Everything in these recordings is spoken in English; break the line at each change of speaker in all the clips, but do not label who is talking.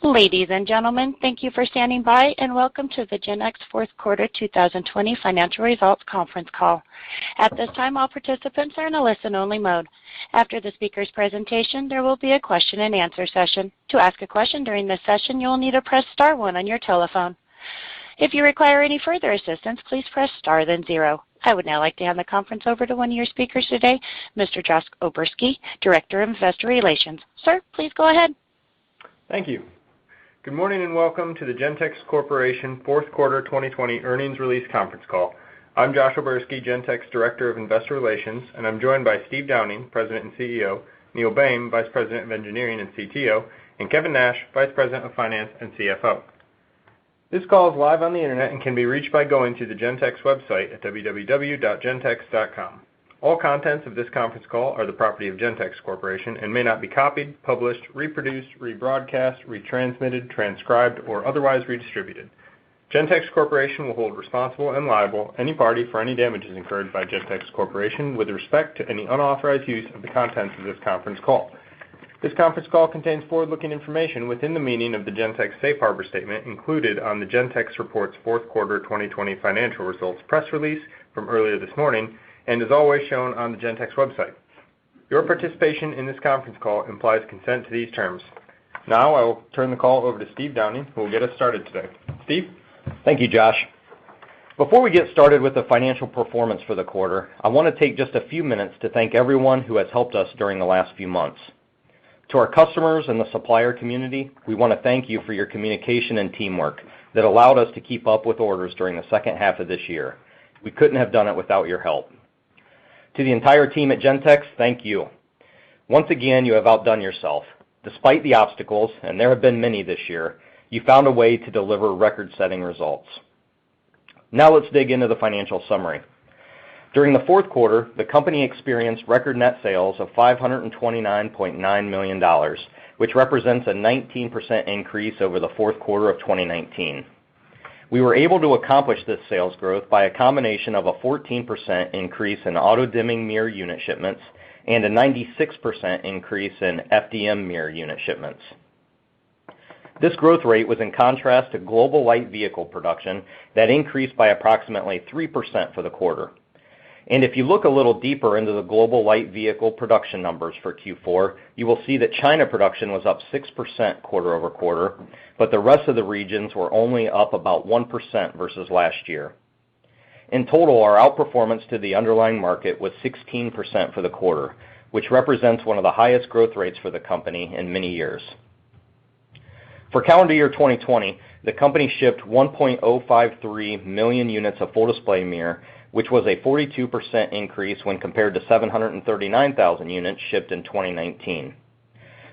Ladies and gentlemen, thank you for standing by and welcome to the Gentex fourth quarter 2020 financial results conference call. At this time, all participants are in a listen-only mode. After the speaker's presentation, there will be a question and answer session. To ask a question during this session, you will need to press star one on your telephone. If you require any further assistance, please press star then zero. I would now like to hand the conference over to one of your speakers today, Mr. Josh Oberski, Director of Investor Relations. Sir, please go ahead.
Thank you. Good morning and welcome to the Gentex Corporation fourth quarter 2020 earnings release conference call. I'm Josh Oberski, Gentex Director of Investor Relations, and I'm joined by Steve Downing, President and CEO, Neil Boehm, Vice President of Engineering and CTO, and Kevin Nash, Vice President of Finance and CFO. This call is live on the internet and can be reached by going to the Gentex website at www.gentex.com. All contents of this conference call are the property of Gentex Corporation and may not be copied, published, reproduced, rebroadcast, retransmitted, transcribed, or otherwise redistributed. Gentex Corporation will hold responsible and liable any party for any damages incurred by Gentex Corporation with respect to any unauthorized use of the contents of this conference call. This conference call contains forward-looking information within the meaning of the Gentex Safe Harbor Statement included on the Gentex Reports fourth quarter 2020 financial results press release from earlier this morning and is always shown on the Gentex website. Your participation in this conference call implies consent to these terms. Now I will turn the call over to Steve Downing, who will get us started today. Steve?
Thank you, Josh. Before we get started with the financial performance for the quarter, I want to take just a few minutes to thank everyone who has helped us during the last few months. To our customers and the supplier community, we want to thank you for your communication and teamwork that allowed us to keep up with orders during the second half of this year. We couldn't have done it without your help. To the entire team at Gentex, thank you. Once again, you have outdone yourself. Despite the obstacles, and there have been many this year, you found a way to deliver record-setting results. Now let's dig into the financial summary. During the fourth quarter, the company experienced record net sales of $529.9 million, which represents a 19% increase over the fourth quarter of 2019. We were able to accomplish this sales growth by a combination of a 14% increase in auto-dimming mirror unit shipments and a 96% increase in FDM mirror unit shipments. This growth rate was in contrast to global light vehicle production that increased by approximately 3% for the quarter. And if you look a little deeper into the global light vehicle production numbers for Q4, you will see that China production was up 6% quarter over quarter, but the rest of the regions were only up about 1% versus last year. In total, our outperformance to the underlying market was 16% for the quarter, which represents one of the highest growth rates for the company in many years. For calendar year 2020, the company shipped 1.053 million units of full display mirror, which was a 42% increase when compared to 739,000 units shipped in 2019.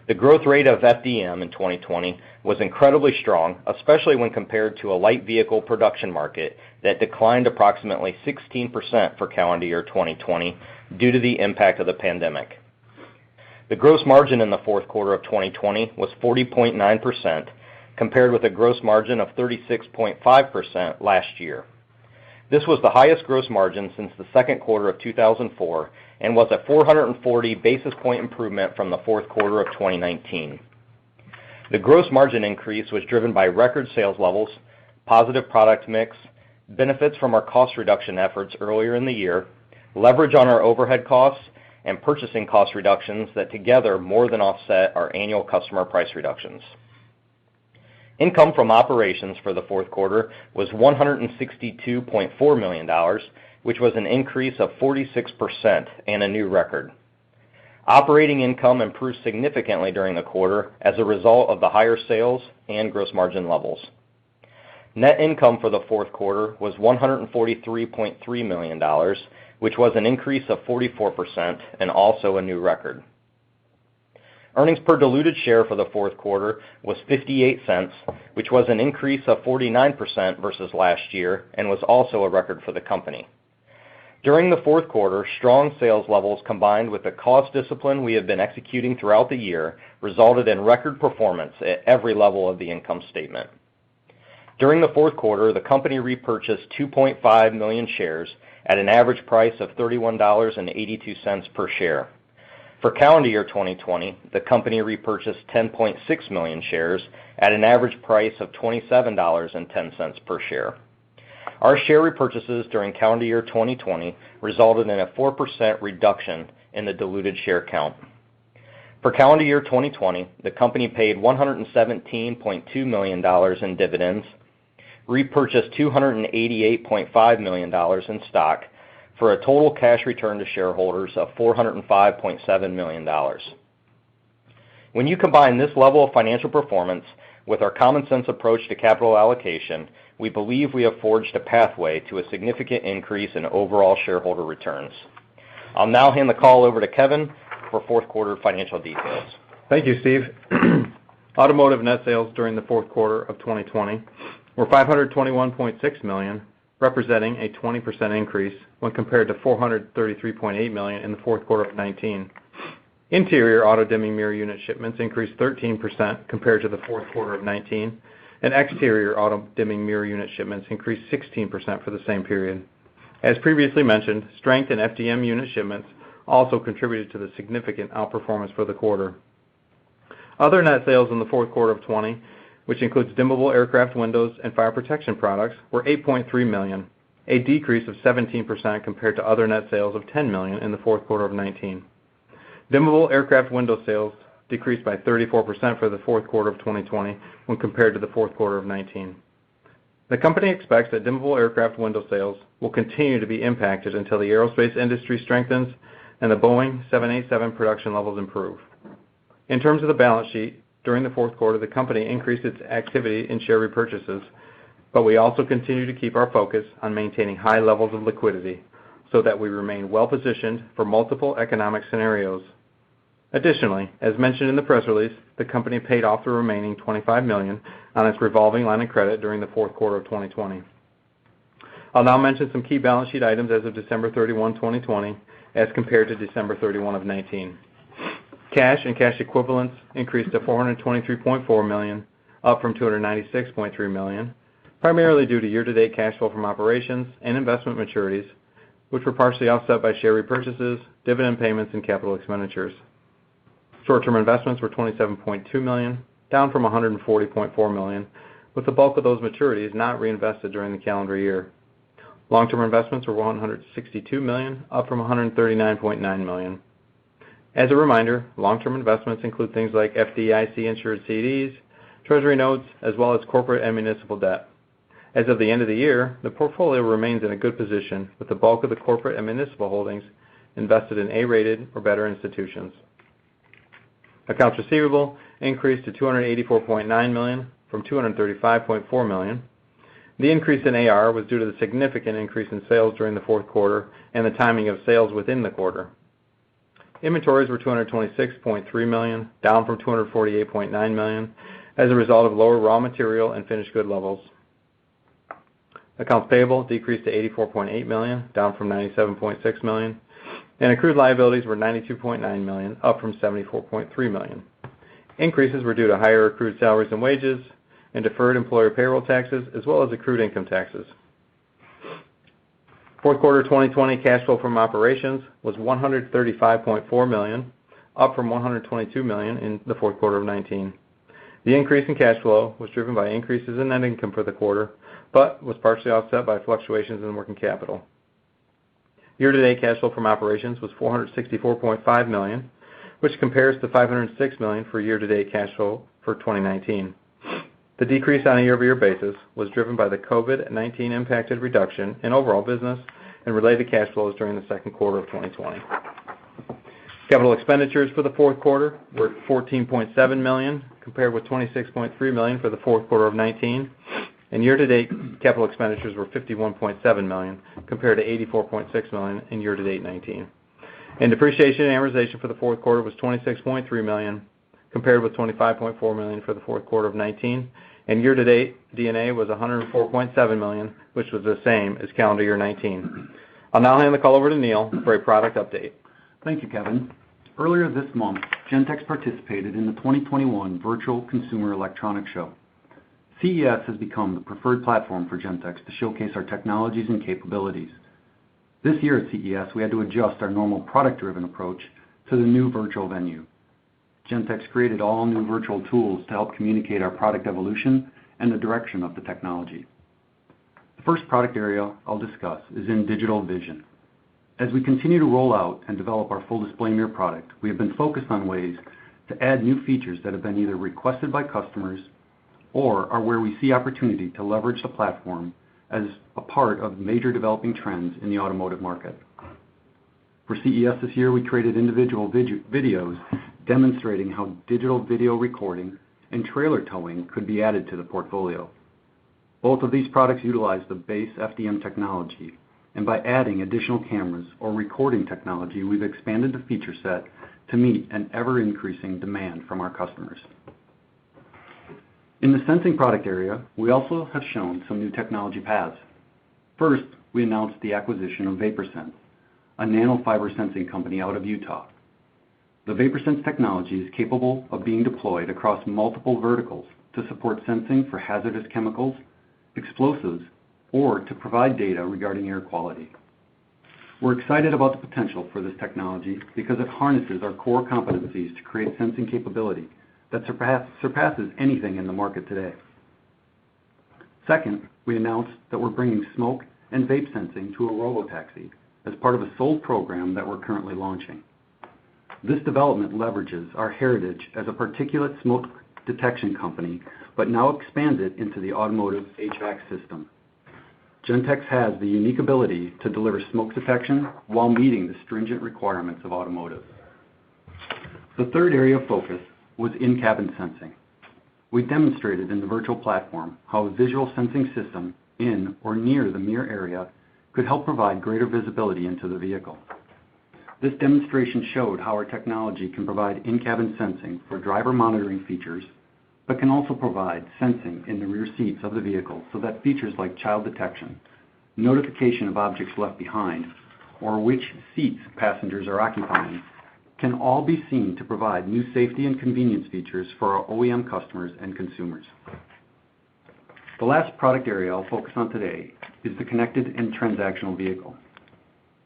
The growth rate of FDM in 2020 was incredibly strong, especially when compared to a light vehicle production market that declined approximately 16% for calendar year 2020 due to the impact of the pandemic. The gross margin in the fourth quarter of 2020 was 40.9%, compared with a gross margin of 36.5% last year. This was the highest gross margin since the second quarter of 2004 and was a 440 basis point improvement from the fourth quarter of 2019. The gross margin increase was driven by record sales levels, positive product mix, benefits from our cost reduction efforts earlier in the year, leverage on our overhead costs, and purchasing cost reductions that together more than offset our annual customer price reductions. Income from operations for the fourth quarter was $162.4 million, which was an increase of 46% and a new record. Operating income improved significantly during the quarter as a result of the higher sales and gross margin levels. Net income for the fourth quarter was $143.3 million, which was an increase of 44% and also a new record. Earnings per diluted share for the fourth quarter was 58 cents, which was an increase of 49% versus last year and was also a record for the company. During the fourth quarter, strong sales levels combined with the cost discipline we have been executing throughout the year resulted in record performance at every level of the income statement. During the fourth quarter, the company repurchased 2.5 million shares at an average price of $31.82 per share. For calendar year 2020, the company repurchased 10.6 million shares at an average price of $27.10 per share. Our share repurchases during calendar year 2020 resulted in a 4% reduction in the diluted share count. For calendar year 2020, the company paid $117.2 million in dividends, repurchased $288.5 million in stock, for a total cash return to shareholders of $405.7 million. When you combine this level of financial performance with our common sense approach to capital allocation, we believe we have forged a pathway to a significant increase in overall shareholder returns. I'll now hand the call over to Kevin for fourth quarter financial details.
Thank you, Steve. Automotive net sales during the fourth quarter of 2020 were $521.6 million, representing a 20% increase when compared to $433.8 million in the fourth quarter of 2019. Interior auto-dimming mirror unit shipments increased 13% compared to the fourth quarter of 2019, and exterior auto-dimming mirror unit shipments increased 16% for the same period. As previously mentioned, strength in FDM unit shipments also contributed to the significant outperformance for the quarter. Other net sales in the fourth quarter of 2020, which includes dimmable aircraft windows and fire protection products, were $8.3 million, a decrease of 17% compared to other net sales of $10 million in the fourth quarter of 2019. Dimmable aircraft window sales decreased by 34% for the fourth quarter of 2020 when compared to the fourth quarter of 2019. The company expects that dimmable aircraft window sales will continue to be impacted until the aerospace industry strengthens and the Boeing 787 production levels improve. In terms of the balance sheet, during the fourth quarter, the company increased its activity in share repurchases, but we also continue to keep our focus on maintaining high levels of liquidity so that we remain well-positioned for multiple economic scenarios. Additionally, as mentioned in the press release, the company paid off the remaining $25 million on its revolving line of credit during the fourth quarter of 2020. I'll now mention some key balance sheet items as of December 31, 2020, as compared to December 31 of 2019. Cash and cash equivalents increased to $423.4 million, up from $296.3 million, primarily due to year-to-date cash flow from operations and investment maturities, which were partially offset by share repurchases, dividend payments, and capital expenditures. Short-term investments were $27.2 million, down from $140.4 million, with the bulk of those maturities not reinvested during the calendar year. Long-term investments were $162 million, up from $139.9 million. As a reminder, long-term investments include things like FDIC-insured CDs, treasury notes, as well as corporate and municipal debt. As of the end of the year, the portfolio remains in a good position, with the bulk of the corporate and municipal holdings invested in A-rated or better institutions. Accounts receivable increased to $284.9 million from $235.4 million. The increase in AR was due to the significant increase in sales during the fourth quarter and the timing of sales within the quarter. Inventories were $226.3 million, down from $248.9 million, as a result of lower raw material and finished good levels. Accounts payable decreased to $84.8 million, down from $97.6 million, and accrued liabilities were $92.9 million, up from $74.3 million. Increases were due to higher accrued salaries and wages and deferred employer payroll taxes, as well as accrued income taxes. Fourth quarter 2020 cash flow from operations was $135.4 million, up from $122 million in the fourth quarter of 2019. The increase in cash flow was driven by increases in net income for the quarter, but was partially offset by fluctuations in working capital. Year-to-date cash flow from operations was $464.5 million, which compares to $506 million for year-to-date cash flow for 2019. The decrease on a year-over-year basis was driven by the COVID-19 impacted reduction in overall business and related cash flows during the second quarter of 2020. Capital expenditures for the fourth quarter were $14.7 million, compared with $26.3 million for the fourth quarter of 2019, and year-to-date capital expenditures were $51.7 million, compared to $84.6 million in year-to-date 2019. And depreciation and amortization for the fourth quarter was $26.3 million, compared with $25.4 million for the fourth quarter of 2019, and year-to-date D&A was $104.7 million, which was the same as calendar year 2019. I'll now hand the call over to Neil for a product update.
Thank you, Kevin. Earlier this month, Gentex participated in the 2021 Virtual Consumer Electronics Show. CES has become the preferred platform for Gentex to showcase our technologies and capabilities. This year at CES, we had to adjust our normal product-driven approach to the new virtual venue. Gentex created all new virtual tools to help communicate our product evolution and the direction of the technology. The first product area I'll discuss is in digital vision. As we continue to roll out and develop our full display mirror product, we have been focused on ways to add new features that have been either requested by customers or are where we see opportunity to leverage the platform as a part of major developing trends in the automotive market. For CES this year, we created individual videos demonstrating how digital video recording and trailer towing could be added to the portfolio. Both of these products utilize the base FDM technology, and by adding additional cameras or recording technology, we've expanded the feature set to meet an ever-increasing demand from our customers. In the sensing product area, we also have shown some new technology paths. First, we announced the acquisition of VaporSense, a nanofiber sensing company out of Utah. The VaporSense technology is capable of being deployed across multiple verticals to support sensing for hazardous chemicals, explosives, or to provide data regarding air quality. We're excited about the potential for this technology because it harnesses our core competencies to create sensing capability that surpasses anything in the market today. Second, we announced that we're bringing smoke and vape sensing to a robotaxi as part of a sold program that we're currently launching. This development leverages our heritage as a particulate smoke detection company, but now expands it into the automotive HVAC system. Gentex has the unique ability to deliver smoke detection while meeting the stringent requirements of automotive. The third area of focus was in-cabin sensing. We demonstrated in the virtual platform how a visual sensing system in or near the mirror area could help provide greater visibility into the vehicle. This demonstration showed how our technology can provide in-cabin sensing for driver monitoring features, but can also provide sensing in the rear seats of the vehicle so that features like child detection, notification of objects left behind, or which seats passengers are occupying, can all be seen to provide new safety and convenience features for our OEM customers and consumers. The last product area I'll focus on today is the connected and transactional vehicle.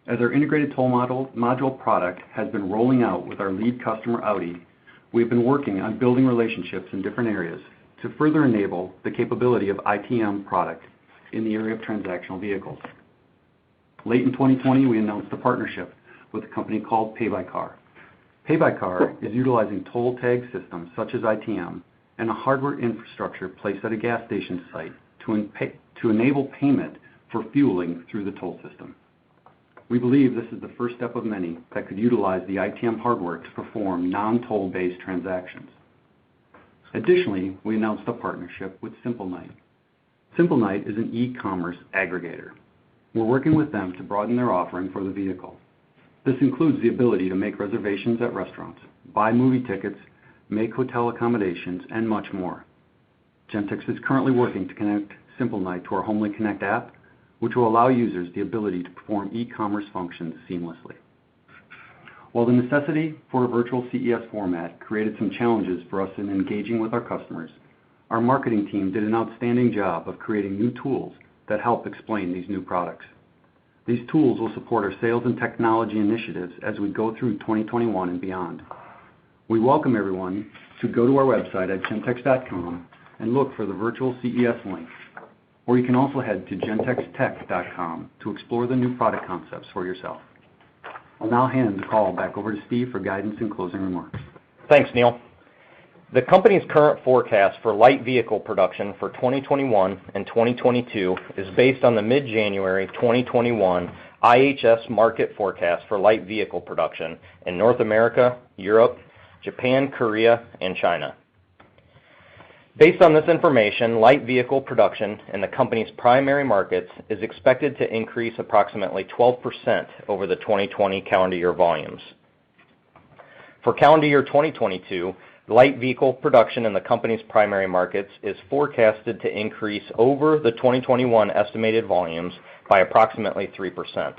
As our integrated toll module product has been rolling out with our lead customer, Audi, we've been working on building relationships in different areas to further enable the capability of ITM product in the area of transactional vehicles. Late in 2020, we announced a partnership with a company called Pay by Car. Pay by Car is utilizing toll tag systems such as ITM and a hardware infrastructure placed at a gas station site to enable payment for fueling through the toll system. We believe this is the first step of many that could utilize the ITM hardware to perform non-toll based transactions. Additionally, we announced a partnership with SimpleNight. SimpleNight is an e-commerce aggregator. We're working with them to broaden their offering for the vehicle. This includes the ability to make reservations at restaurants, buy movie tickets, make hotel accommodations, and much more. Gentex is currently working to connect SimpleNight to our HomeLink Connect app, which will allow users the ability to perform e-commerce functions seamlessly. While the necessity for a virtual CES format created some challenges for us in engaging with our customers, our marketing team did an outstanding job of creating new tools that help explain these new products. These tools will support our sales and technology initiatives as we go through 2021 and beyond. We welcome everyone to go to our website at gentex.com and look for the virtual CES link. Or you can also head to gentextech.com to explore the new product concepts for yourself. I'll now hand the call back over to Steve for guidance and closing remarks.
Thanks, Neil. The company's current forecast for light vehicle production for 2021 and 2022 is based on the mid-January 2021 IHS market forecast for light vehicle production in North America, Europe, Japan, Korea, and China. Based on this information, light vehicle production in the company's primary markets is expected to increase approximately 12% over the 2020 calendar year volumes. For calendar year 2022, light vehicle production in the company's primary markets is forecasted to increase over the 2021 estimated volumes by approximately 3%.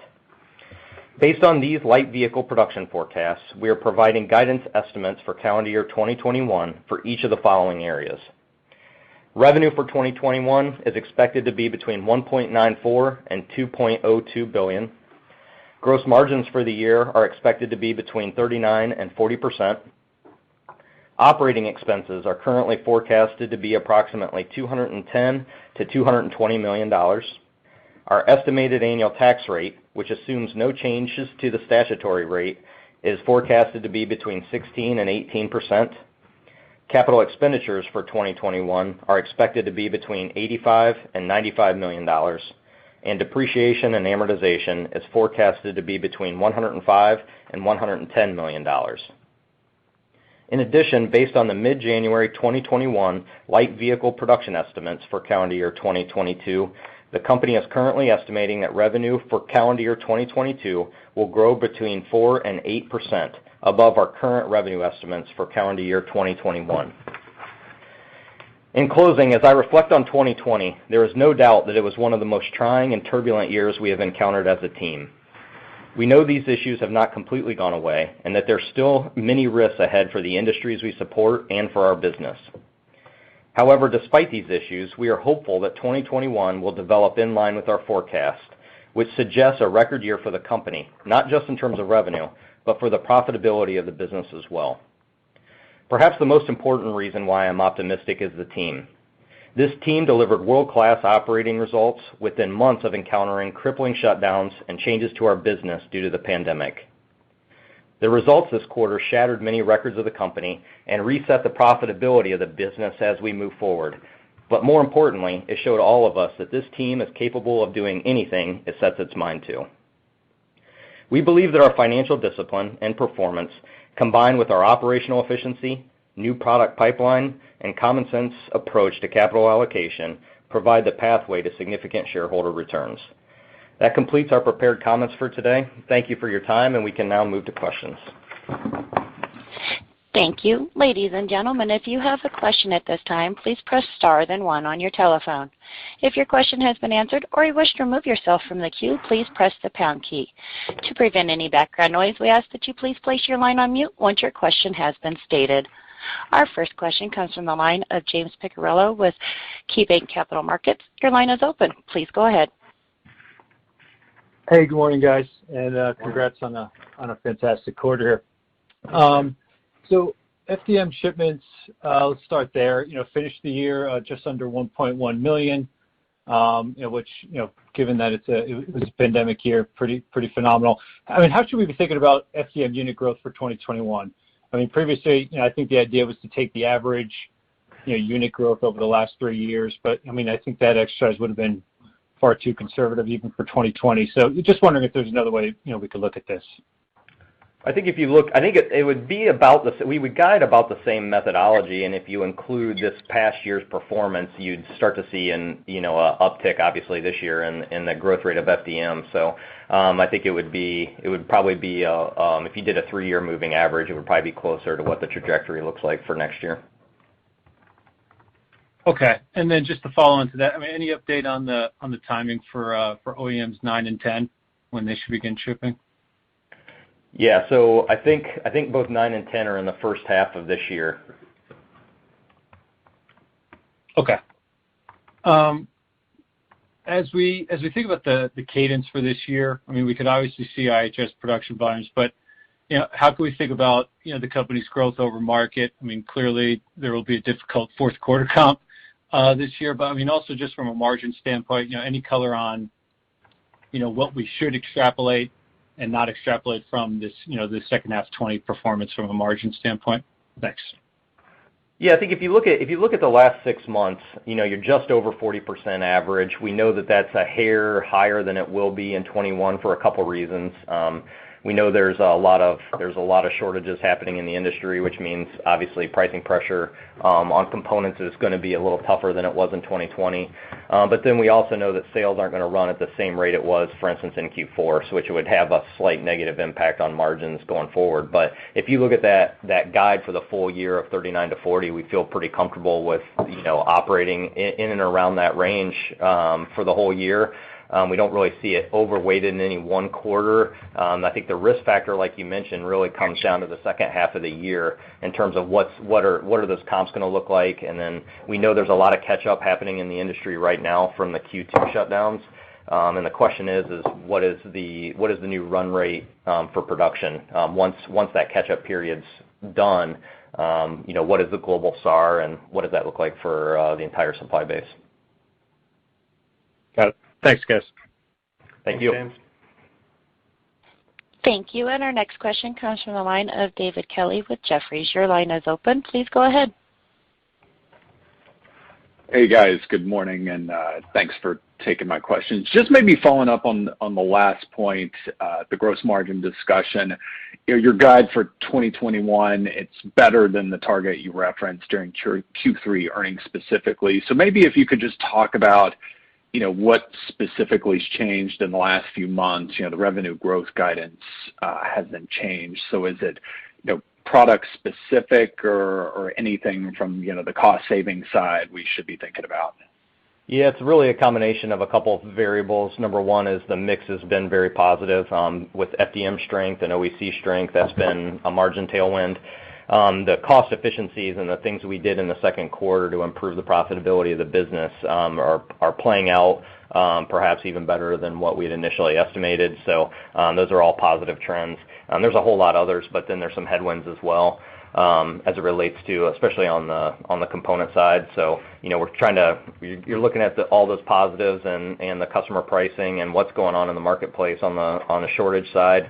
Based on these light vehicle production forecasts, we are providing guidance estimates for calendar year 2021 for each of the following areas. Revenue for 2021 is expected to be between $1.94 and $2.02 billion. Gross margins for the year are expected to be between 39% and 40%. Operating expenses are currently forecasted to be approximately $210 to $220 million. Our estimated annual tax rate, which assumes no changes to the statutory rate, is forecasted to be between 16% and 18%. Capital expenditures for 2021 are expected to be between $85 and $95 million, and depreciation and amortization is forecasted to be between $105 and $110 million. In addition, based on the mid-January 2021 light vehicle production estimates for calendar year 2022, the company is currently estimating that revenue for calendar year 2022 will grow between 4% and 8% above our current revenue estimates for calendar year 2021. In closing, as I reflect on 2020, there is no doubt that it was one of the most trying and turbulent years we have encountered as a team. We know these issues have not completely gone away and that there's still many risks ahead for the industries we support and for our business. However, despite these issues, we are hopeful that 2021 will develop in line with our forecast, which suggests a record year for the company, not just in terms of revenue, but for the profitability of the business as well. Perhaps the most important reason why I'm optimistic is the team. This team delivered world-class operating results within months of encountering crippling shutdowns and changes to our business due to the pandemic. The results this quarter shattered many records of the company and reset the profitability of the business as we move forward. But more importantly, it showed all of us that this team is capable of doing anything it sets its mind to. We believe that our financial discipline and performance, combined with our operational efficiency, new product pipeline, and common sense approach to capital allocation, provide the pathway to significant shareholder returns. That completes our prepared comments for today. Thank you for your time, and we can now move to questions.
Thank you. Ladies and gentlemen, if you have a question at this time, please press star then one on your telephone. If your question has been answered or you wish to remove yourself from the queue, please press the pound key. To prevent any background noise, we ask that you please place your line on mute once your question has been stated. Our first question comes from the line of James Picariello with KeyBanc Capital Markets. Your line is open. Please go ahead.
Hey, good morning, guys, and congrats on a fantastic quarter here. So FDM shipments, let's start there. Finished the year just under 1.1 million, which given that it was a pandemic year, pretty phenomenal. I mean, how should we be thinking about FDM unit growth for 2021? I mean, previously, I think the idea was to take the average, unit growth over the last 3 years, but I mean, I think that exercise would have been far too conservative even for 2020. So just wondering if there's another way, we could look at this.
I think if you look, I think it would be about we would guide about the same methodology, and if you include this past year's performance, you'd start to see a uptick obviously this year in the growth rate of FDM. So I think it would probably be if you did a 3-year moving average, it would probably be closer to what the trajectory looks like for next year.
Okay, and then just to follow on to that, I mean, any update on the timing for OEMs 9 and 10 when they should begin shipping?
Yeah, so I think both 9 and 10 are in the first half of this year.
Okay. As we think about the cadence for this year, I mean, we could obviously see IHS production volumes, but how can we think about the company's growth over market? I mean, clearly there will be a difficult fourth quarter comp this year, but I mean, also just from a margin standpoint, any color on what we should extrapolate and not extrapolate from this, the second half 2020 performance from a margin standpoint? Thanks.
Yeah, I think if you look at the last 6 months, you're just over 40% average. We know that that's a hair higher than it will be in 21 for a couple reasons. We know there's a lot of shortages happening in the industry, which means obviously pricing pressure on components is going to be a little tougher than it was in 2020. But then we also know that sales aren't going to run at the same rate it was, for instance, in Q4, which would have a slight negative impact on margins going forward. But if you look at that guide for the full year of 39 to 40, we feel pretty comfortable with operating in and around that range for the whole year. We don't really see it overweighted in any one quarter. I think the risk factor, like you mentioned, really comes down to the second half of the year in terms of what are those comps going to look like, and then we know there's a lot of catch up happening in the industry right now from the Q2 shutdowns. And the question is what is the new run rate for production once that catch-up period's done? What is the global SAAR, and what does that look like for the entire supply base?
Got it. Thanks, guys.
Thank you.
James.
Thank you. And our next question comes from the line of David Kelley with Jefferies. Your line is open. Please go ahead.
Hey, guys. Good morning, and thanks for taking my questions. Just maybe following up on the last point, the gross margin discussion. Your guide for 2021, it's better than the target you referenced during Q3 earnings specifically. So maybe if you could just talk about what specifically has changed in the last few months. The revenue growth guidance hasn't changed. So is it product specific or anything from the cost saving side we should be thinking about?
Yeah, it's really a combination of a couple of variables. Number one is the mix has been very positive with FDM strength and OEC strength. That's been a margin tailwind. The cost efficiencies and the things we did in the second quarter to improve the profitability of the business are playing out perhaps even better than what we had initially estimated. So those are all positive trends. There's a whole lot others, but then there's some headwinds as well as it relates to, especially on the component side. So you're looking at all those positives and the customer pricing and what's going on in the marketplace on the shortage side.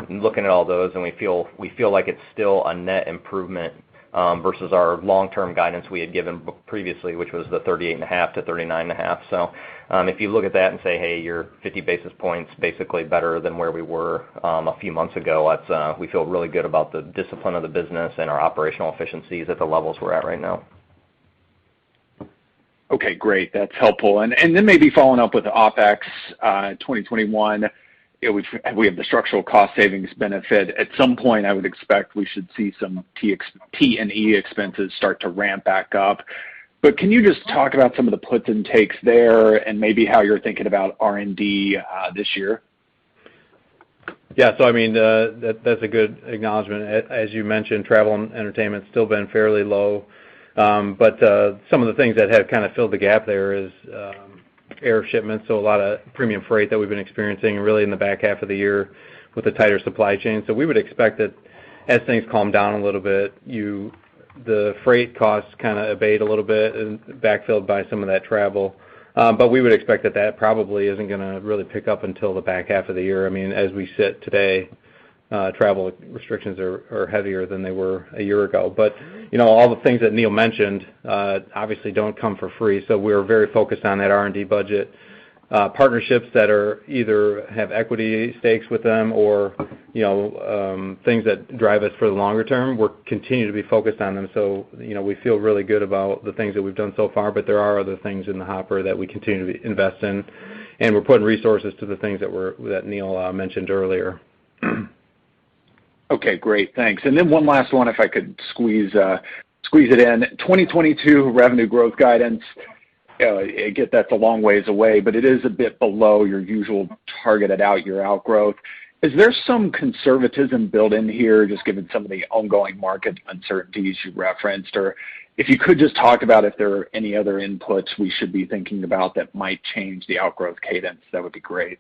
Looking at all those, and we feel like it's still a net improvement versus our long-term guidance we had given previously, which was the 38.5 to 39.5. So if you look at that and say, hey, you're 50 basis points basically better than where we were a few months ago, we feel really good about the discipline of the business and our operational efficiencies at the levels we're at right now.
Okay, great. That's helpful. And then maybe following up with OpEx 2021, we have the structural cost savings benefit. At some point, I would expect we should see some T&E expenses start to ramp back up. But can you just talk about some of the puts and takes there and maybe how you're thinking about R&D this year?
Yeah, so I mean, that's a good acknowledgement. As you mentioned, travel and entertainment's still been fairly low. But some of the things that have kind of filled the gap there is air shipments, so a lot of premium freight that we've been experiencing really in the back half of the year with the tighter supply chain. So we would expect that as things calm down a little bit, the freight costs kind of abate a little bit and backfilled by some of that travel. But we would expect that probably isn't going to really pick up until the back half of the year. I mean, as we sit today, travel restrictions are heavier than they were a year ago. But, all the things that Neil mentioned obviously don't come for free. So we're very focused on that R&D budget. Partnerships that are either have equity stakes with them or, things that drive us for the longer term, we're continue to be focused on them. So, we feel really good about the things that we've done so far, but there are other things in the hopper that we continue to invest in. And we're putting resources to the things that Neil mentioned earlier.
Okay, great. Thanks. And then one last one, if I could squeeze it in. 2022 revenue growth guidance, I get that's a long ways away, but it is a bit below your usual targeted out-year outgrowth. Is there some conservatism built in here, just given some of the ongoing market uncertainties you referenced? Or if you could just talk about if there are any other inputs we should be thinking about that might change the outgrowth cadence, that would be great.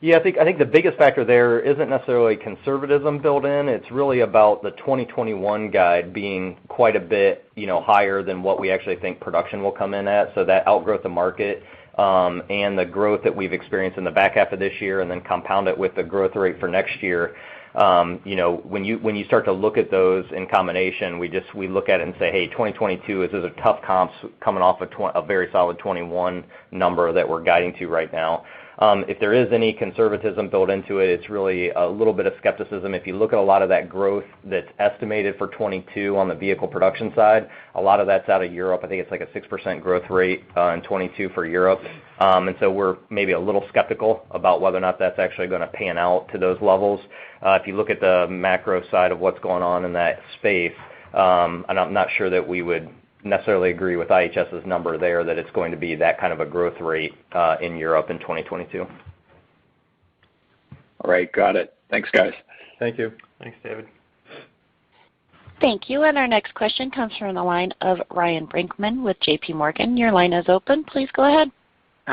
Yeah, I think the biggest factor there isn't necessarily conservatism built in. It's really about the 2021 guide being quite a bit, higher than what we actually think production will come in at. So that outgrowth the market and the growth that we've experienced in the back half of this year, and then compound it with the growth rate for next year. When you start to look at those in combination, we look at it and say, hey, 2022 is a tough comps coming off a very solid 21 number that we're guiding to right now. If there is any conservatism built into it, it's really a little bit of skepticism. If you look at a lot of that growth that's estimated for 22 on the vehicle production side, a lot of that's out of Europe. I think it's like a 6% growth rate in 22 for Europe. And so we're maybe a little skeptical about whether or not that's actually going to pan out to those levels. If you look at the macro side of what's going on in that space, and I'm not sure that we would necessarily agree with IHS's number there that it's going to be that kind of a growth rate in Europe in 2022.
All right, got it. Thanks, guys.
Thank you.
Thanks, David.
Thank you. And our next question comes from the line of Ryan Brinkman with JP Morgan. Your line is open. Please go ahead.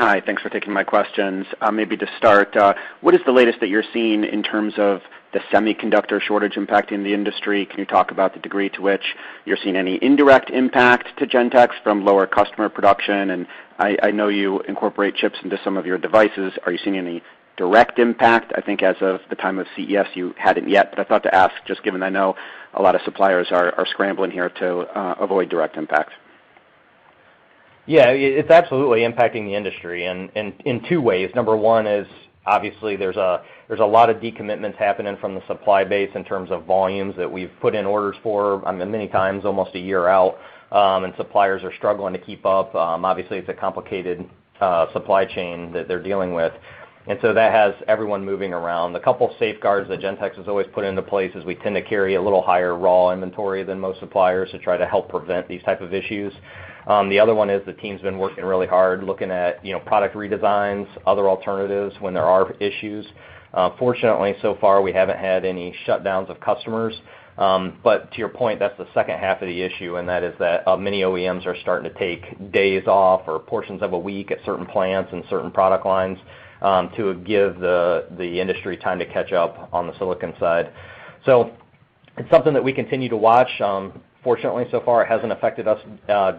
Hi, thanks for taking my questions. Maybe to start, what is the latest that you're seeing in terms of the semiconductor shortage impacting the industry? Can you talk about the degree to which you're seeing any indirect impact to Gentex from lower customer production? And I know you incorporate chips into some of your devices. Are you seeing any direct impact? I think as of the time of CES you hadn't yet, but I thought to ask, just given I know a lot of suppliers are scrambling here to avoid direct impact.
Yeah, it's absolutely impacting the industry, and in two ways. Number one is obviously there's a lot of decommitments happening from the supply base in terms of volumes that we've put in orders for, many times almost a year out, and suppliers are struggling to keep up. Obviously, it's a complicated supply chain that they're dealing with. And so that has everyone moving around. The couple safeguards that Gentex has always put into place is we tend to carry a little higher raw inventory than most suppliers to try to help prevent these type of issues. The other one is the team's been working really hard looking at product redesigns, other alternatives when there are issues. Fortunately, so far we haven't had any shutdowns of customers. But to your point, that's the second half of the issue, and that is that many OEMs are starting to take days off or portions of a week at certain plants and certain product lines to give the industry time to catch up on the silicon side. So it's something that we continue to watch. Fortunately, so far it hasn't affected us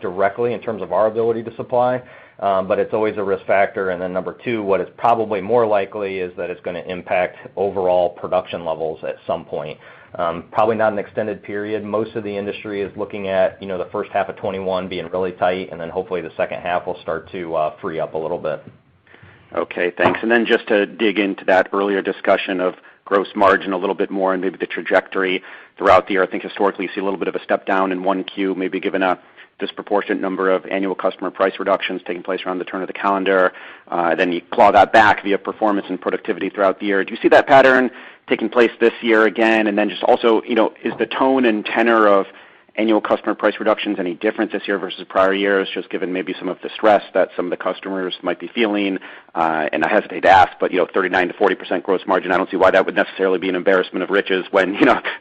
directly in terms of our ability to supply, but it's always a risk factor. And then number two, what is probably more likely is that it's going to impact overall production levels at some point. Probably not an extended period. Most of the industry is looking at the first half of 21 being really tight, and then hopefully the second half will start to free up a little bit.
Okay, thanks. And then just to dig into that earlier discussion of gross margin a little bit more and maybe the trajectory throughout the year, I think historically you see a little bit of a step down in 1Q, maybe given a disproportionate number of annual customer price reductions taking place around the turn of the calendar. Then you claw that back via performance and productivity throughout the year. Do you see that pattern taking place this year again? And then just also, is the tone and tenor of annual customer price reductions any different this year versus prior years, just given maybe some of the stress that some of the customers might be feeling? And I hesitate to ask, but 39 to 40% gross margin, I don't see why that would necessarily be an embarrassment of riches when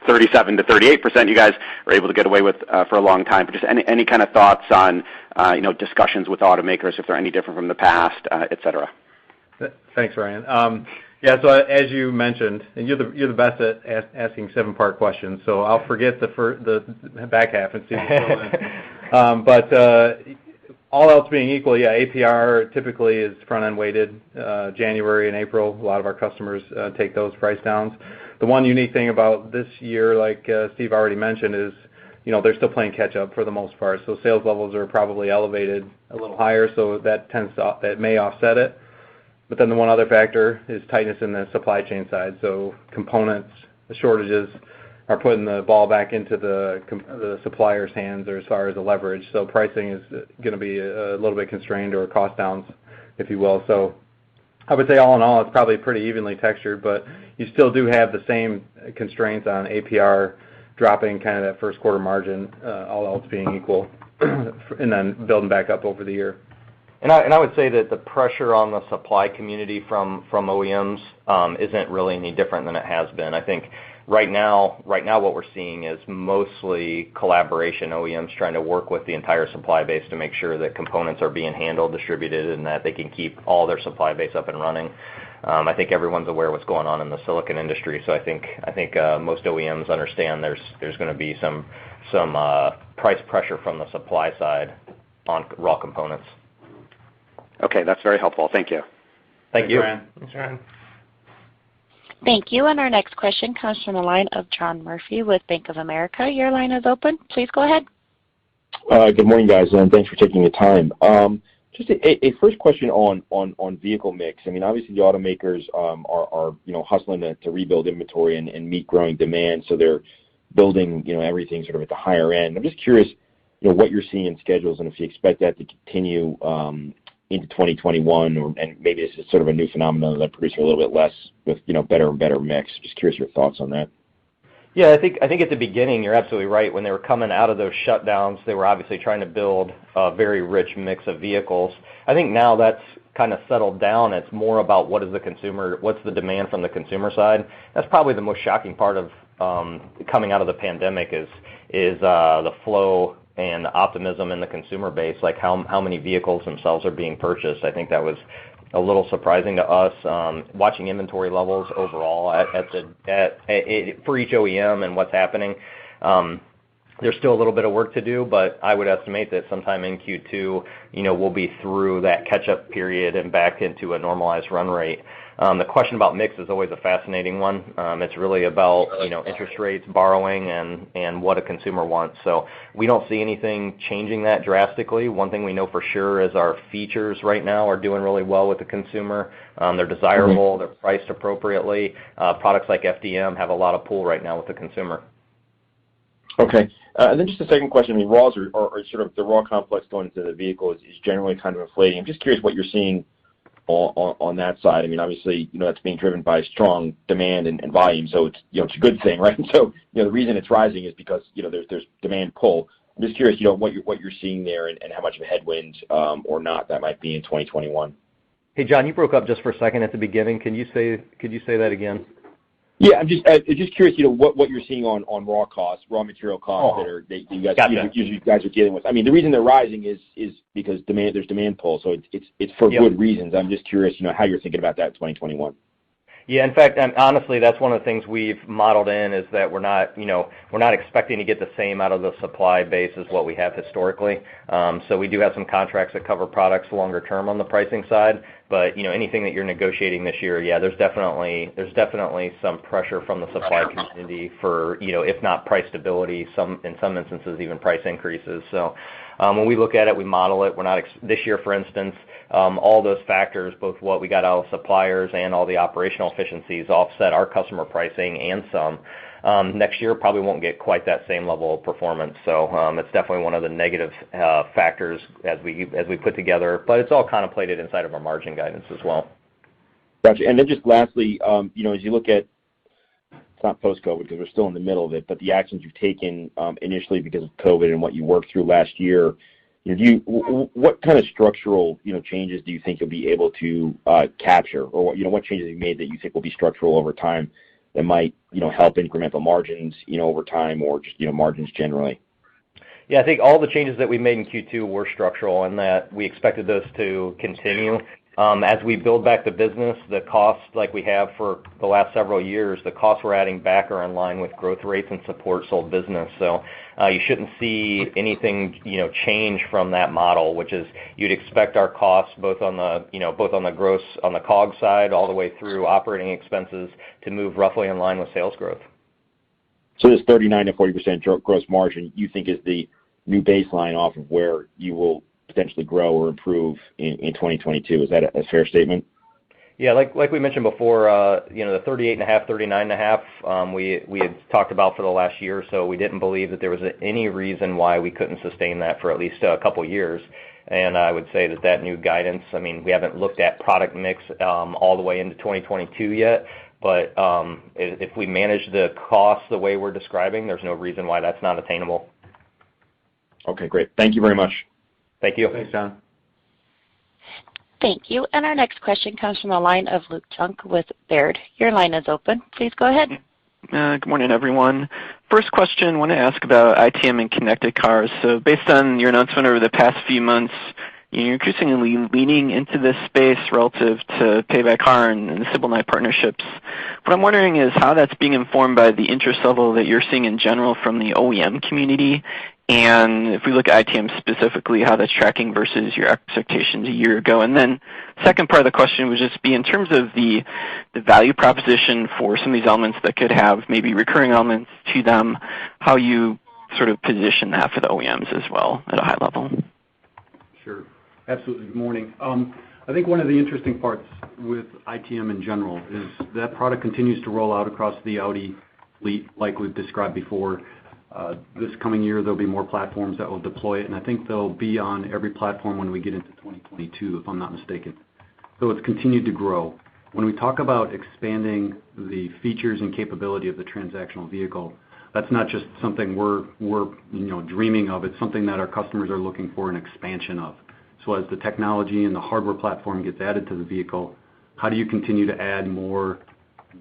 37 to 38% you guys are able to get away with for a long time. But just any kind of thoughts on discussions with automakers, if they're any different from the past, et cetera.
Thanks, Ryan. Yeah, so as you mentioned, and you're the best at asking 7-part questions, so I'll forget the back half and see if you fill in. But all else being equal, yeah, APR typically is front-end weighted. January and April, a lot of our customers take those price downs. The one unique thing about this year, like Steve already mentioned, is they're still playing catch up for the most part. So sales levels are probably elevated a little higher, so that may offset it. But then the one other factor is tightness in the supply chain side. So components, the shortages are putting the ball back into the supplier's hands, or as far as the leverage. So pricing is going to be a little bit constrained, or cost downs, if you will. So I would say all in all, it's probably pretty evenly textured, but you still do have the same constraints on APR dropping kind of that first quarter margin, all else being equal, and then building back up over the year.
And I would say that the pressure on the supply community from OEMs isn't really any different than it has been. I think right now what we're seeing is mostly collaboration, OEMs trying to work with the entire supply base to make sure that components are being handled, distributed, and that they can keep all their supply base up and running. I think everyone's aware of what's going on in the silicon industry, so I think most OEMs understand there's going to be some price pressure from the supply side on raw components.
Okay, that's very helpful. Thank you.
Thank you.
Thanks, Ryan.
Thank you. And our next question comes from the line of John Murphy with Bank of America. Your line is open. Please go ahead.
Good morning, guys, and thanks for taking the time. Just a first question on vehicle mix. I mean, obviously the automakers are hustling to rebuild inventory and meet growing demand, so they're building everything sort of at the higher end. I'm just curious what you're seeing in schedules and if you expect that to continue into 2021, and maybe this is sort of a new phenomenon that produces a little bit less with better and better mix. Just curious your thoughts on that.
Yeah, I think at the beginning you're absolutely right. When they were coming out of those shutdowns, they were obviously trying to build a very rich mix of vehicles. I think now that's kind of settled down. It's more about what's the demand from the consumer side. That's probably the most shocking part of coming out of the pandemic is the flow and optimism in the consumer base, like how many vehicles themselves are being purchased. I think that was a little surprising to us. Watching inventory levels overall for each OEM and what's happening. There's still a little bit of work to do, but I would estimate that sometime in Q2, we'll be through that catch-up period and back into a normalized run rate. The question about mix is always a fascinating one. It's really about, interest rates, borrowing, and what a consumer wants. So we don't see anything changing that drastically. One thing we know for sure is our features right now are doing really well with the consumer. They're desirable, they're priced appropriately. Products like FDM have a lot of pull right now with the consumer.
Okay. And then just a second question. I mean, raws are sort of the raw complex going into the vehicle is generally kind of inflating. I'm just curious what you're seeing on that side. I mean, obviously, that's being driven by strong demand and volume, so it's a good thing, right? And so, the reason it's rising is because, there's demand pull. I'm just curious, what you're seeing there and how much of a headwind or not that might be in 2021.
Hey, John, you broke up just for a second at the beginning. Could you say that again?
Yeah, I'm just curious, what you're seeing on raw material costs that you guys are dealing with. I mean, the reason they're rising is because there's demand pull, so it's for good reasons. I'm just curious, how you're thinking about that in 2021.
Yeah, in fact, honestly, that's one of the things we've modeled in is that we're not expecting to get the same out of the supply base as what we have historically. So we do have some contracts that cover products longer term on the pricing side, but anything that you're negotiating this year, there's definitely some pressure from the supply community for if not price stability, in some instances even price increases. So when we look at it, we model it. We're not this year, for instance, all those factors, both what we got out of suppliers and all the operational efficiencies, offset our customer pricing and some. Next year probably won't get quite that same level of performance. So it's definitely one of the negative factors as we put together, but it's all contemplated inside of our margin guidance as well.
Gotcha. And then just lastly, as you look at, it's not post-COVID because we're still in the middle of it, but the actions you've taken initially because of COVID and what you worked through last year, what kind of structural changes do you think you'll be able to capture, or what changes have you made that you think will be structural over time that might help incremental margins over time, or just margins generally?
Yeah, I think all the changes that we made in Q2 were structural, and that we expected those to continue. As we build back the business, the costs, like we have for the last several years, the costs we're adding back are in line with growth rates and support sold business. So you shouldn't see anything change from that model, which is you'd expect our costs both on the COGS side all the way through operating expenses to move roughly in line with sales growth.
So this 39 to 40% gross margin you think is the new baseline off of where you will potentially grow or improve in 2022. Is that a fair statement?
Yeah, like we mentioned before, the 38.5, 39.5, we had talked about for the last year or so. We didn't believe that there was any reason why we couldn't sustain that for at least a couple years. And I would say that new guidance, I mean, we haven't looked at product mix all the way into 2022 yet, but if we manage the costs the way we're describing, there's no reason why that's not attainable.
Okay, great. Thank you very much.
Thank you.
Thanks, John.
Thank you. And our next question comes from the line of Luke Junk with Baird. Your line is open. Please go ahead.
Good morning, everyone. First question, I want to ask about ITM and connected cars. So based on your announcement over the past few months, you're increasingly leaning into this space relative to Pay by Car and the Sybil Knight partnerships. What I'm wondering is how that's being informed by the interest level that you're seeing in general from the OEM community, and if we look at ITM specifically, how that's tracking versus your expectations a year ago. And then second part of the question would just be in terms of the value proposition for some of these elements that could have maybe recurring elements to them, how you sort of position that for the OEMs as well at a high level.
Sure. Absolutely. Good morning. I think one of the interesting parts with ITM in general is that product continues to roll out across the Audi fleet like we've described before. This coming year, there'll be more platforms that will deploy it, and I think they'll be on every platform when we get into 2022, if I'm not mistaken. So it's continued to grow. When we talk about expanding the features and capability of the transactional vehicle, that's not just something we're dreaming of. It's something that our customers are looking for an expansion of. So as the technology and the hardware platform gets added to the vehicle, how do you continue to add more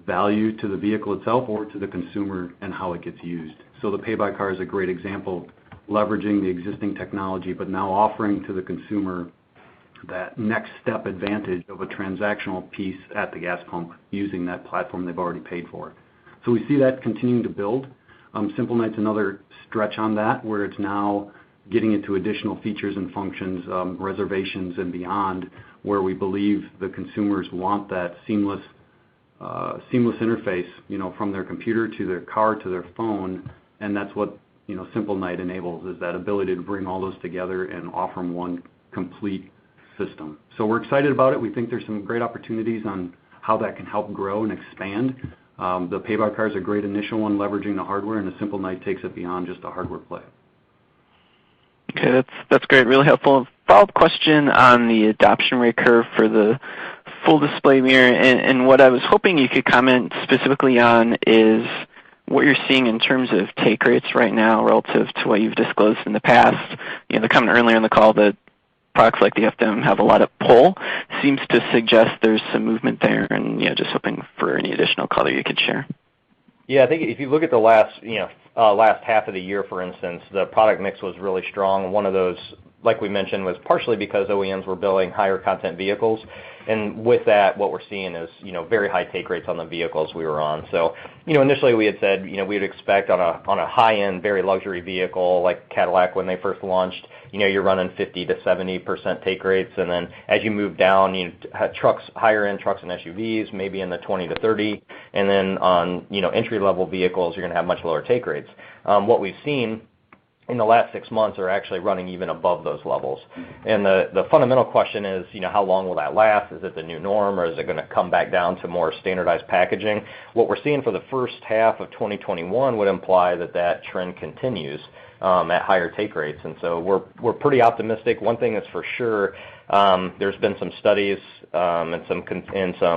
value to the vehicle itself or to the consumer and how it gets used? So the Pay by Car is a great example leveraging the existing technology, but now offering to the consumer that next step advantage of a transactional piece at the gas pump using that platform they've already paid for. So we see that continuing to build. Simple Night's another stretch on that, where it's now getting into additional features and functions, reservations and beyond, where we believe the consumers want that seamless interface, from their computer to their car to their phone, and that's what Simple Night enables, is that ability to bring all those together and offer them one complete system. So we're excited about it. We think there's some great opportunities on how that can help grow and expand. The pay-by-car is a great initial one, leveraging the hardware, and the Simple Night takes it beyond just a hardware play.
Okay, that's great, really helpful. Follow-up question on the adoption rate curve for the full display mirror, and what I was hoping you could comment specifically on is what you're seeing in terms of take rates right now relative to what you've disclosed in the past. The comment earlier in the call that products like the FDM have a lot of pull seems to suggest there's some movement there, and just hoping for any additional color you could share.
Yeah, I think if you look at the last half of the year, for instance, the product mix was really strong. One of those, like we mentioned, was partially because OEMs were building higher content vehicles, and with that, what we're seeing is very high take rates on the vehicles we were on. So initially we had said we would expect on a high-end, very luxury vehicle like Cadillac when they first launched, you're running 50 to 70% take rates, and then as you move down, trucks, higher-end trucks and SUVs, maybe in the 20 to 30, and then on entry-level vehicles, you're going to have much lower take rates. What we've seen in the last 6 months are actually running even above those levels. And the fundamental question is, how long will that last? Is it the new norm, or is it going to come back down to more standardized packaging? What we're seeing for the first half of 2021 would imply that trend continues at higher take rates. And so we're pretty optimistic. One thing is for sure, there's been some studies and some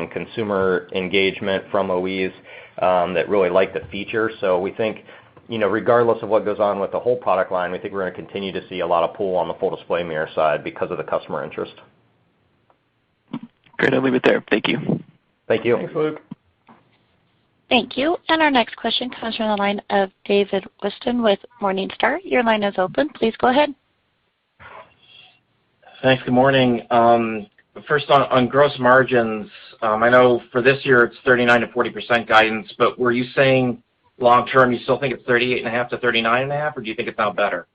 consumer engagement from OEs that really like the feature. So we think, regardless of what goes on with the whole product line, we think we're going to continue to see a lot of pull on the full display mirror side because of the customer interest.
Great, I'll leave it there. Thank you.
Thank you.
Thanks, Luke.
Thank you. And our next question comes from the line of David Whiston with Morningstar. Your line is open. Please go ahead.
Thanks. Good morning. First on gross margins, I know for this year it's 39 to 40% guidance, but were you saying long term you still think it's 38.5 to 39.5, or do you think it's now better?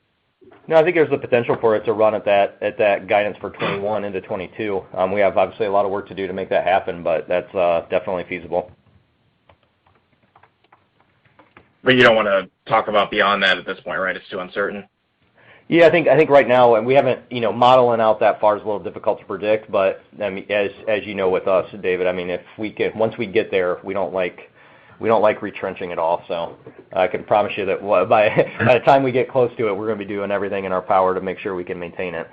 No, I think there's the potential for it to run at that guidance for 21 into 22. We have obviously a lot of work to do to make that happen, but that's definitely feasible.
But you don't want to talk about beyond that at this point, right? It's too uncertain.
Yeah, I think right now, and we haven't, modeling out that far is a little difficult to predict. But I mean, as you know with us, David, I mean, once we get there, we don't like retrenching at all. So I can promise you that by the time we get close to it, we're going to be doing everything in our power to make sure we can maintain it.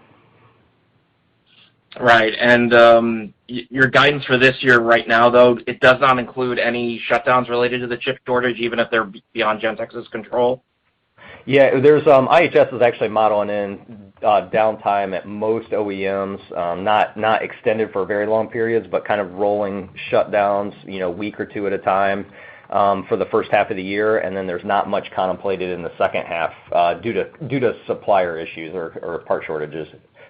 Right, and your guidance for this year right now, though, it does not include any shutdowns related to the chip shortage, even if they're beyond Gentex's control?
Yeah, there's IHS is actually modeling in downtime at most OEMs, not extended for very long periods, but kind of rolling shutdowns, a week or two at a time for the first half of the year, and then there's not much contemplated in the second half due to supplier issues or part shortages.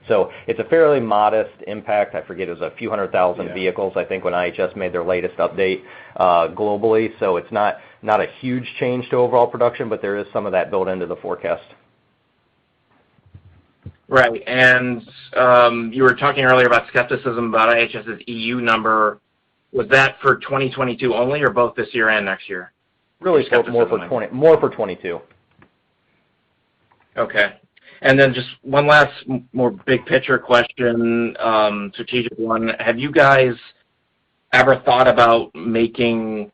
So it's a fairly modest impact. I forget, it was a few 100,000 vehicles, I think, when IHS made their latest update globally. So it's not a huge change to overall production, but there is some of that built into the forecast.
Right, and you were talking earlier about skepticism about IHS's EU number. Was that for 2022 only, or both this year and next year?
Really, more for 22.
Okay. And then just one last more big picture question, strategic one. Have you guys ever thought about making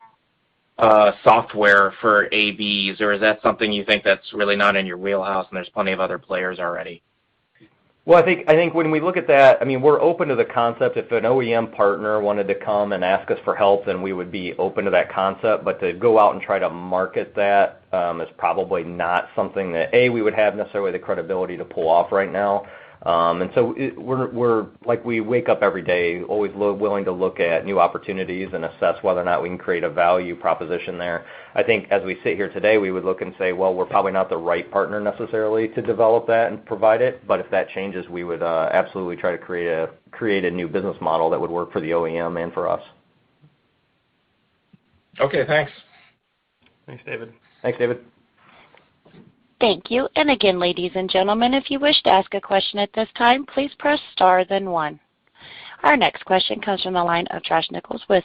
software for AVs, or is that something you think that's really not in your wheelhouse and there's plenty of other players already?
Well, I think when we look at that, I mean, we're open to the concept. If an OEM partner wanted to come and ask us for help, then we would be open to that concept. But to go out and try to market that is probably not something that, A, we would have necessarily the credibility to pull off right now, We're like we wake up every day always willing to look at new opportunities and assess whether or not we can create a value proposition there. I think as we sit here today, we would look and say, well, we're probably not the right partner necessarily to develop that and provide it, but if that changes, we would absolutely try to create a new business model that would work for the OEM and for us.
Okay, thanks.
Thanks, David.
Thanks, David.
Thank you. And again, ladies and gentlemen, if you wish to ask a question at this time, please press star then one. Our next question comes from the line of Josh Nichols with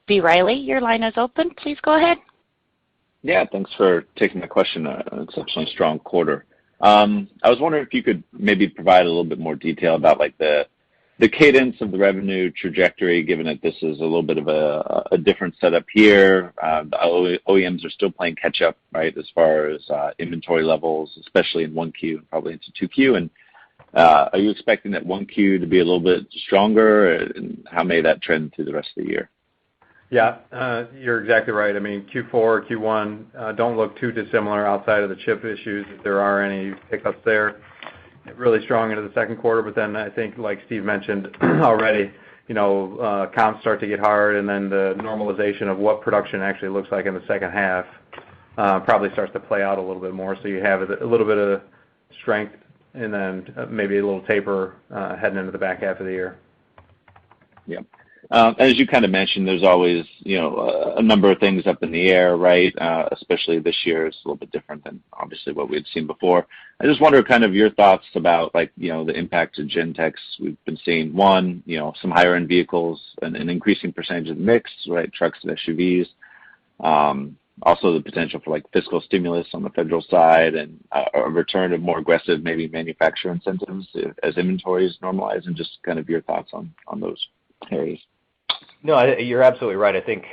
B. Riley. Your line is open. Please go ahead.
Yeah, thanks for taking my question. An exceptionally strong quarter. I was wondering if you could maybe provide a little bit more detail about like the cadence of the revenue trajectory, given that this is a little bit of a different setup here. The OEMs are still playing catch up, right, as far as inventory levels, especially in 1Q and probably into 2Q. And are you expecting that 1Q to be a little bit stronger, and how may that trend through the rest of the year?
Yeah, you're exactly right. I mean, Q4, Q1 don't look too dissimilar outside of the chip issues, if there are any hiccups there. Really strong into the second quarter, but then I think, like Steve mentioned already, comps start to get hard, and then the normalization of what production actually looks like in the second half probably starts to play out a little bit more. So you have a little bit of strength, and then maybe a little taper heading into the back half of the year.
Yeah. As you kind of mentioned, there's always, a number of things up in the air, right? Especially this year, it's a little bit different than obviously what we had seen before. I just wonder kind of your thoughts about the impact to Gentex. We've been seeing some higher end vehicles and an increasing percentage of the mix, right? Trucks and SUVs. Also the potential for fiscal stimulus on the federal side and a return of more aggressive maybe manufacturer incentives as inventories normalize, and just kind of your thoughts on those areas.
No, you're absolutely right. I think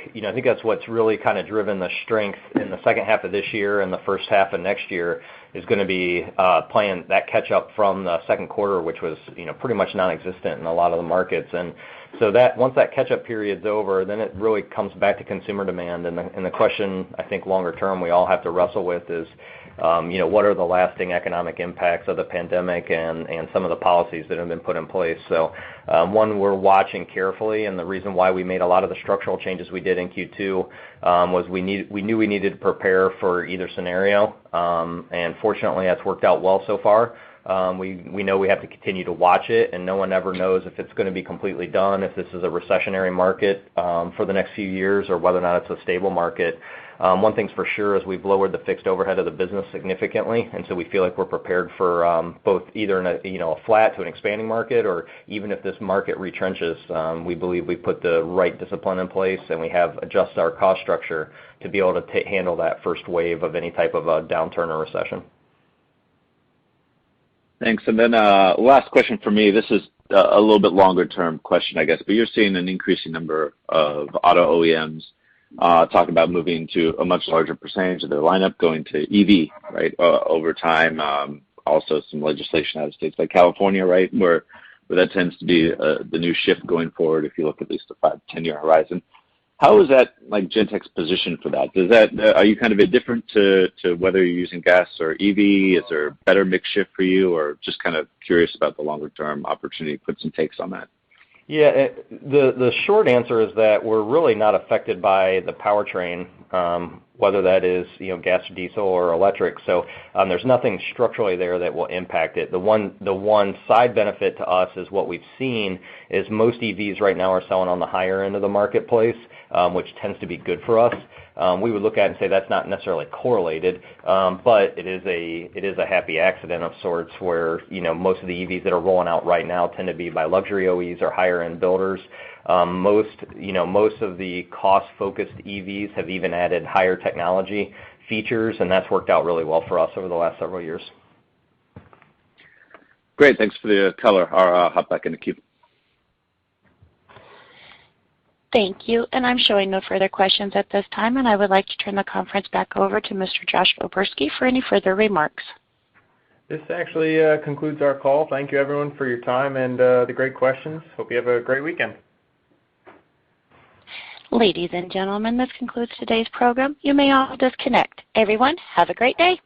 that's what's really kind of driven the strength in the second half of this year and the first half of next year is going to be playing that catch up from the second quarter, which was pretty much non-existent in a lot of the markets. And so that once that catch up period's over, then it really comes back to consumer demand. And the question I think longer term we all have to wrestle with is what are the lasting economic impacts of the pandemic and some of the policies that have been put in place. So one we're watching carefully, and the reason why we made a lot of the structural changes we did in Q2 was we knew we needed to prepare for either scenario, and fortunately that's worked out well so far. We know we have to continue to watch it, and no one ever knows if it's going to be completely done, if this is a recessionary market for the next few years, or whether or not it's a stable market. One thing's for sure is we've lowered the fixed overhead of the business significantly, and so we feel like we're prepared for both either in a flat to an expanding market, or even if this market retrenches, we believe we put the right discipline in place, and we have adjusted our cost structure to be able to handle that first wave of any type of a downturn or recession.
Thanks. And then last question for me. This is a little bit longer term question, I guess, but you're seeing an increasing number of auto OEMs talk about moving to a much larger percentage of their lineup going to EV, right, over time. Also some legislation out of states like California, right, where that tends to be the new shift going forward if you look at least a 5-10 year horizon. How is that Gentex positioned for that? Are you kind of indifferent to whether you're using gas or EV? Is there a better mix shift for you, or just kind of curious about the longer term opportunity? Put some takes on that.
Yeah, the short answer is that we're really not affected by the powertrain, whether that is gas, diesel, or electric. So there's nothing structurally there that will impact it. The one side benefit to us is what we've seen is most EVs right now are selling on the higher end of the marketplace, which tends to be good for us. We would look at it and say that's not necessarily correlated, but it is a happy accident of sorts where most of the EVs that are rolling out right now tend to be by luxury OEs or higher end builders. Most of the cost-focused EVs have even added higher technology features, and that's worked out really well for us over the last several years.
Great, thanks for the color. I'll hop back in the queue.
Thank you, and I'm showing no further questions at this time, and I would like to turn the conference back over to Mr. Josh O'Berski for any further remarks.
This actually concludes our call. Thank you, everyone, for your time and the great questions. Hope you have a great weekend.
Ladies and gentlemen, this concludes today's program. You may all disconnect. Everyone, have a great day.